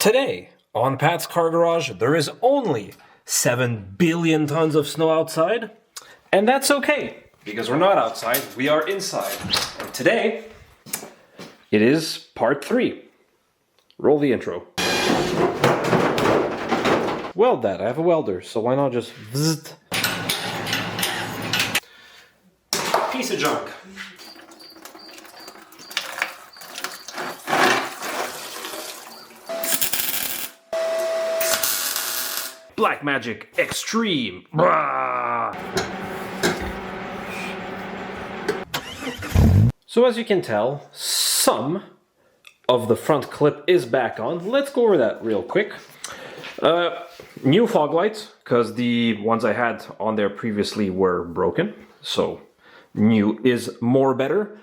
Today, on Pat's Car Garage, there is only 7 billion tons of snow outside, and that's okay, because we're not outside, we are inside. And today, it is part 3. Roll the intro. Weld that, I have a welder, so why not just vzzt. Piece of junk. Black Magic Extreme. Blah. So as you can tell, some of the front clip is back on. Let's go over that real quick. New fog lights, because the ones I had on there previously were broken. So new is more better.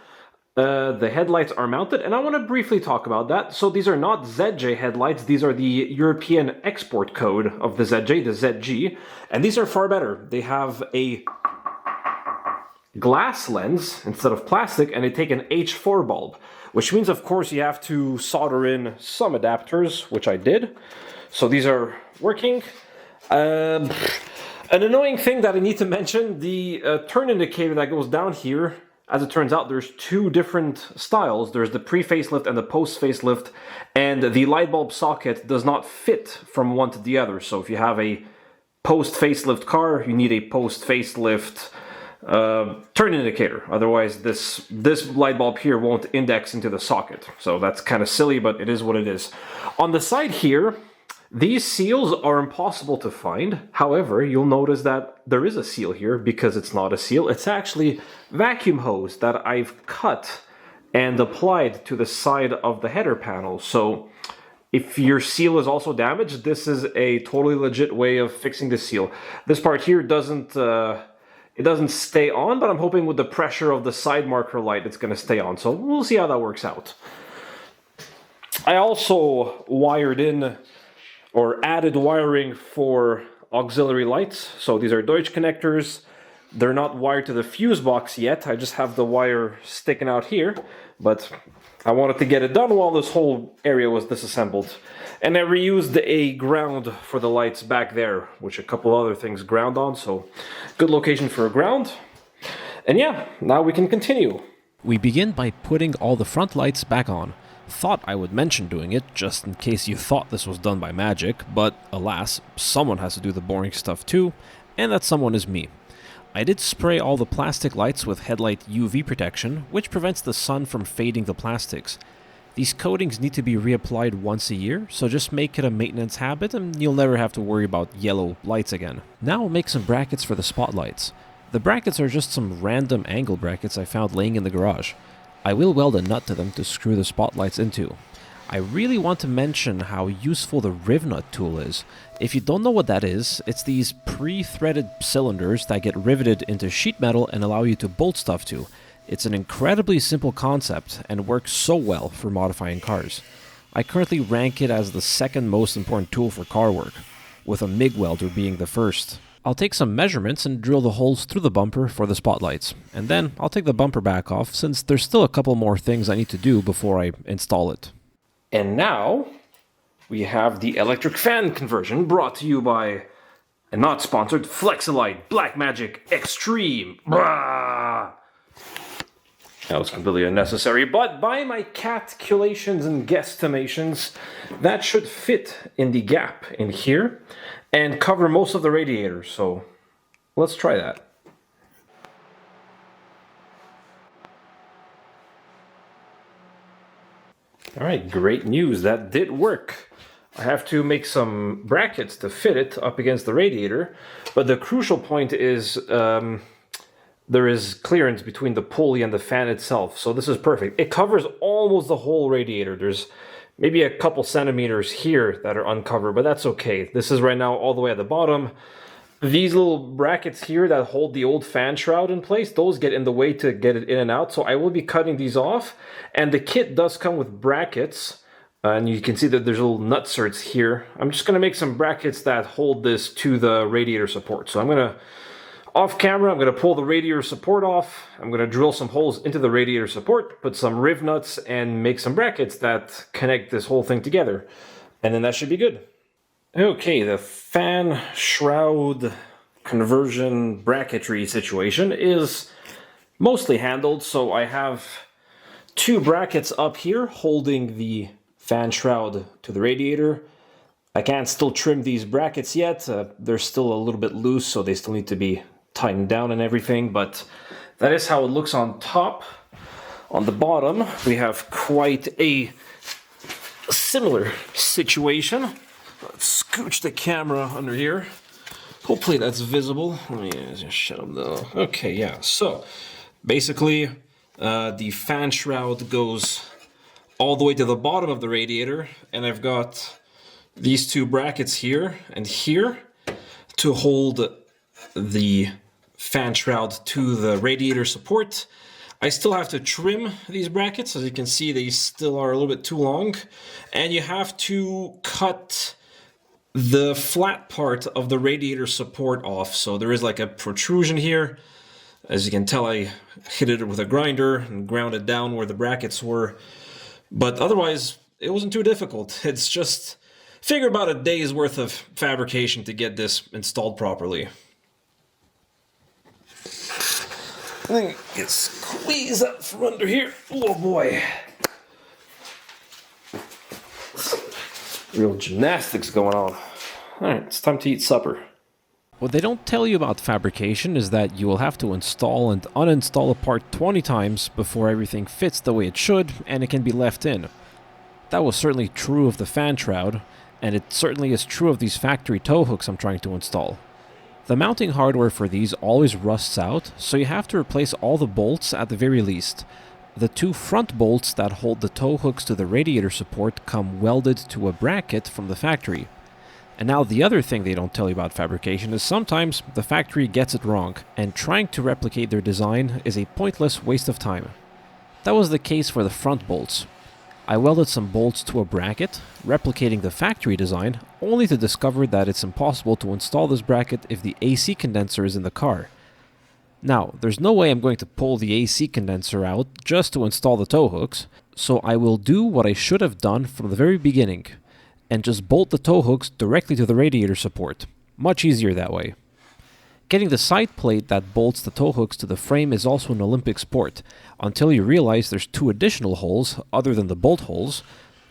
The headlights are mounted, and I want to briefly talk about that. So these are not ZJ headlights, these are the European export code of the ZJ, the ZG, and these are far better. They have a glass lens instead of plastic, and they take an H4 bulb, which means, of course, you have to solder in some adapters, which I did. So these are working. An annoying thing that I need to mention, the turn indicator that goes down here, as it turns out, there's two different styles. There's the pre-facelift and the post-facelift, and the light bulb socket does not fit from one to the other. So if you have a post-facelift car, you need a post-facelift turn indicator. Otherwise, this light bulb here won't index into the socket. So that's kind of silly, but it is what it is. On the side here, these seals are impossible to find. However, you'll notice that there is a seal here because it's not a seal. It's actually vacuum hose that I've cut and applied to the side of the header panel. So if your seal is also damaged, this is a totally legit way of fixing the seal. This part here doesn't stay on, but I'm hoping with the pressure of the side marker light, it's going to stay on. So we'll see how that works out. I also wired in or added wiring for auxiliary lights. So these are Deutsch connectors. They're not wired to the fuse box yet. I just have the wire sticking out here, but I wanted to get it done while this whole area was disassembled. And I reused a ground for the lights back there, which a couple other things ground on, so good location for a ground. And yeah, now we can continue. We begin by putting all the front lights back on. Thought I would mention doing it, just in case you thought this was done by magic, but alas, someone has to do the boring stuff too, and that someone is me. I did spray all the plastic lights with headlight UV protection, which prevents the sun from fading the plastics. These coatings need to be reapplied once a year, so just make it a maintenance habit and you'll never have to worry about yellow lights again. Now we'll make some brackets for the spotlights. The brackets are just some random angle brackets I found laying in the garage. I will weld a nut to them to screw the spotlights into. I really want to mention how useful the riv nut tool is. If you don't know what that is, it's these pre-threaded cylinders that get riveted into sheet metal and allow you to bolt stuff to. It's an incredibly simple concept and works so well for modifying cars. I currently rank it as the second most important tool for car work, with a MIG welder being the first. I'll take some measurements and drill the holes through the bumper for the spotlights, and then I'll take the bumper back off since there's still a couple more things I need to do before I install it. And now we have the electric fan conversion brought to you by, and not sponsored, Flexilite Black Magic Extreme. Blah! That was completely unnecessary, but by my calculations and guesstimations, that should fit in the gap in here and cover most of the radiator, so let's try that. Alright, great news, that did work. I have to make some brackets to fit it up against the radiator, but the crucial point is there is clearance between the pulley and the fan itself, so this is perfect. It covers almost the whole radiator. There's maybe a couple centimeters here that are uncovered, but that's okay. This is right now all the way at the bottom. These little brackets here that hold the old fan shroud in place, those get in the way to get it in and out, so I will be cutting these off. And the kit does come with brackets, and you can see that there's little nutserts here. I'm just going to make some brackets that hold this to the radiator support. So I'm going to Off camera, I'm going to pull the radiator support off. I'm going to drill some holes into the radiator support, put some riv nuts, and make some brackets that connect this whole thing together. And then that should be good. Okay, the fan shroud conversion bracketry situation is mostly handled. So I have two brackets up here holding the fan shroud to the radiator. I can't still trim these brackets yet. They're still a little bit loose, so they still need to be tightened down and everything, but that is how it looks on top. On the bottom, we have quite a similar situation. Let's scooch the camera under here. Hopefully that's visible. Let me just shut them though. Okay, yeah, so basically the fan shroud goes all the way to the bottom of the radiator, and I've got these two brackets here and here to hold the fan shroud to the radiator support. I still have to trim these brackets. As you can see, they still are a little bit too long, and you have to cut the flat part of the radiator support off. So there is like a protrusion here. As you can tell, I hit it with a grinder and ground it down where the brackets were, but otherwise it wasn't too difficult. It's just figure about a day's worth of fabrication to get this installed properly. I think it squeeze up from under here. Oh boy. Real gymnastics going on. Alright, it's time to eat supper. What they don't tell you about fabrication is that you will have to install and uninstall a part 20 times before everything fits the way it should and it can be left in. That was certainly true of the fan shroud, and it certainly is true of these factory tow hooks I'm trying to install. The mounting hardware for these always rusts out, so you have to replace all the bolts at the very least. The two front bolts that hold the tow hooks to the radiator support come welded to a bracket from the factory. And now the other thing they don't tell you about fabrication is sometimes the factory gets it wrong, and trying to replicate their design is a pointless waste of time. That was the case for the front bolts. I welded some bolts to a bracket, replicating the factory design, only to discover that it's impossible to install this bracket if the AC condenser is in the car. Now, there's no way I'm going to pull the AC condenser out just to install the tow hooks, so I will do what I should have done from the very beginning, and just bolt the tow hooks directly to the radiator support. Much easier that way. Getting the side plate that bolts the tow hooks to the frame is also an Olympic sport, until you realize there's two additional holes other than the bolt holes,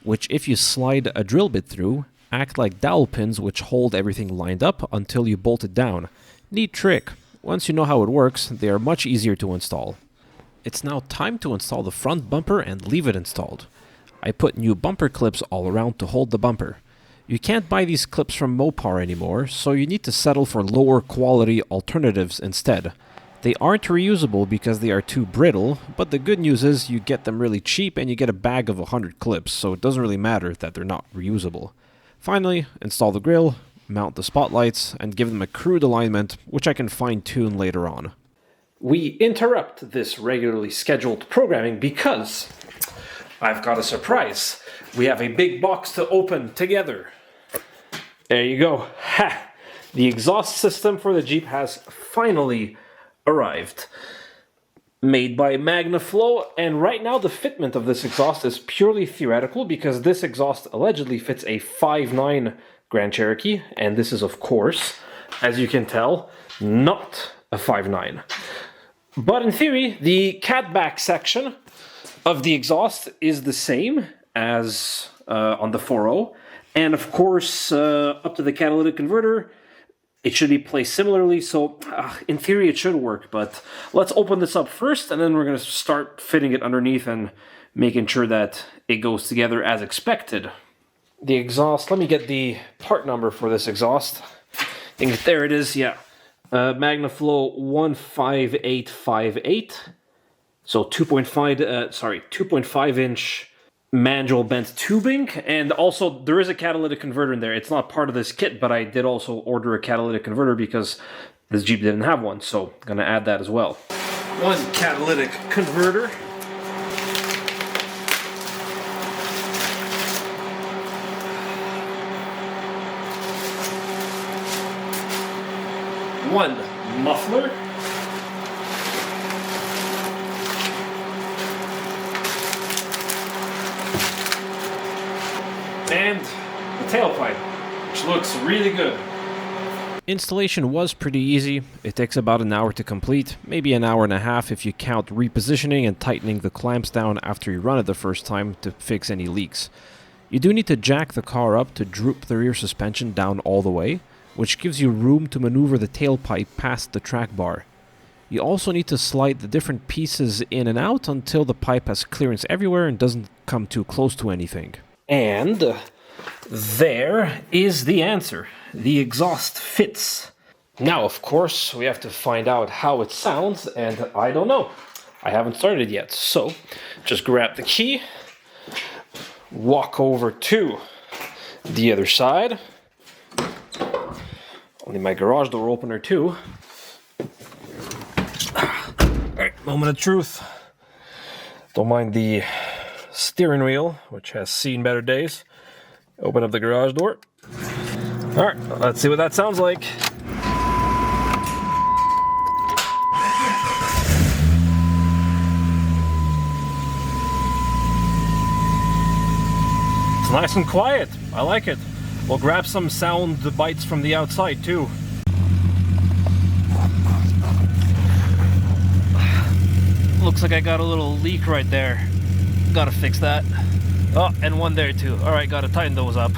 which if you slide a drill bit through, act like dowel pins which hold everything lined up until you bolt it down. Neat trick. Once you know how it works, they are much easier to install. It's now time to install the front bumper and leave it installed. I put new bumper clips all around to hold the bumper. You can't buy these clips from Mopar anymore, so you need to settle for lower quality alternatives instead. They aren't reusable because they are too brittle, but the good news is you get them really cheap and you get a bag of 100 clips, so it doesn't really matter that they're not reusable. Finally, install the grill, mount the spotlights, and give them a crude alignment, which I can fine-tune later on. We interrupt this regularly scheduled programming because I've got a surprise. We have a big box to open together. There you go. Ha! The exhaust system for the Jeep has finally arrived. Made by Magnaflow, and right now the fitment of this exhaust is purely theoretical because this exhaust allegedly fits a 5.9 Grand Cherokee, and this is, of course, as you can tell, not a 5.9. But in theory, the catback section of the exhaust is the same as on the 4.0, and of course, up to the catalytic converter, it should be placed similarly, so in theory it should work, but let's open this up first, and then we're going to start fitting it underneath and making sure that it goes together as expected. The exhaust, let me get the part number for this exhaust. I think there it is, yeah. Magnaflow 15858. So 2.5 inch manual bent tubing, and also there is a catalytic converter in there. It's not part of this kit, but I did also order a catalytic converter because this Jeep didn't have one, so I'm gonna add that as well. One catalytic converter. One muffler. And the tailpipe, which looks really good. Installation was pretty easy. It takes about an hour to complete, maybe an hour and a half if you count repositioning and tightening the clamps down after you run it the first time to fix any leaks. You do need to jack the car up to droop the rear suspension down all the way, which gives you room to maneuver the tailpipe past the track bar. You also need to slide the different pieces in and out until the pipe has clearance everywhere and doesn't come too close to anything. And there is the answer. The exhaust fits. Now, of course, we have to find out how it sounds, and I don't know. I haven't started yet, so just grab the key, walk over to the other side. Only my garage door opener too. Alright, moment of truth. Don't mind the steering wheel, which has seen better days. Open up the garage door. Alright, let's see what that sounds like. It's nice and quiet. I like it. We'll grab some sound bites from the outside too. Looks like I got a little leak right there. Gotta fix that. Oh, and one there too. Alright, gotta tighten those up.